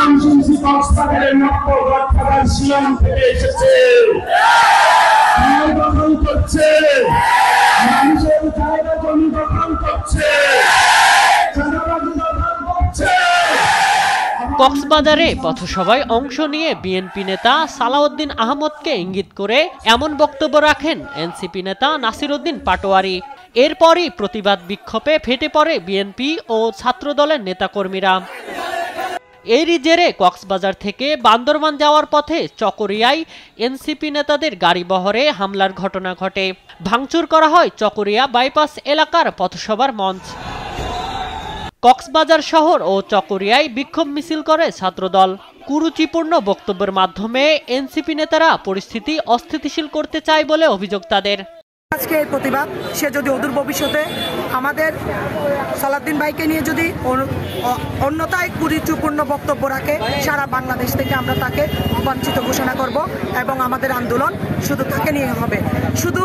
নাম শুনছি কক্সবাজারের নব্বই গডফাদার শিলং থেকে এসেছে, দখল করছে, মানুষের জায়গা জমি দখল করছে, চাঁদাবাজি দখল করছে। কক্সবাজারে পথসভায় অংশ নিয়ে বিএনপি নেতা সালাউদ্দিন আহমদকে ইঙ্গিত করে এমন বক্তব্য রাখেন এনসিপি নেতা নাসিরউদ্দিন পাটোয়ারি। এরপরই প্রতিবাদ বিক্ষোভে ফেটে পড়ে বিএনপি ও ছাত্রদলের নেতাকর্মীরা। এরই জেরে কক্সবাজার থেকে বান্দরবান যাওয়ার পথে চকরিয়ায় এনসিপি নেতাদের গাড়িবহরে হামলার ঘটনা ঘটে। ভাঙচুর করা হয় চকরিয়া বাইপাস এলাকার পথসভার মঞ্চ। কক্সবাজার শহর ও চকরিয়ায় বিক্ষোভ মিছিল করে ছাত্রদল। কুরুচিপূর্ণ বক্তব্যের মাধ্যমে এনসিপি নেতারা পরিস্থিতি অস্থিতিশীল করতে চায় বলে অভিযোগ তাদের। আজকে এই প্রতিবাদ সে যদি অদূর ভবিষ্যতে আমাদের সালাউদ্দিন ভাইকে নিয়ে যদি অন্যথায় কুরুচিপূর্ণ বক্তব্য রাখে, সারা বাংলাদেশ থেকে আমরা তাকে বঞ্চিত ঘোষণা করব এবং আমাদের আন্দোলন শুধু তাকে নিয়ে হবে। শুধু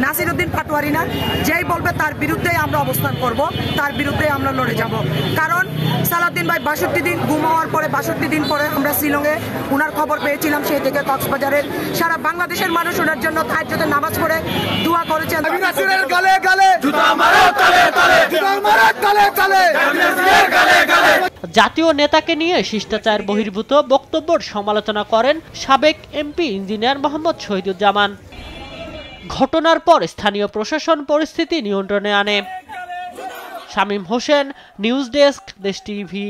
নাসিরউদ্দিন পাটোয়ারি না, যেই বলবে তার বিরুদ্ধেই আমরা অবস্থান করব, তার বিরুদ্ধেই আমরা লড়ে যাব। কারণ সালাউদ্দিন ভাই 62 দিন গুম হওয়ার পরে 62 দিন পরে আমরা শিলংয়ে ওনার খবর পেয়েছিলাম। সেই থেকে কক্সবাজারের সারা বাংলাদেশের মানুষ ওনার জন্য তাহাজ্জুদের নামাজ পড়ে দোয়া করেছেন। জাতীয় নেতাকে নিয়ে শিষ্টাচার বহির্ভূত বক্তব্যের সমালোচনা করেন সাবেক এমপি ইঞ্জিনিয়ার মোহাম্মদ শহীদুজ্জামান। ঘটনার পর স্থানীয় প্রশাসন পরিস্থিতি নিয়ন্ত্রণে আনে। শামীম হোসেন, নিউজ ডেস্ক, দেশ টিভি।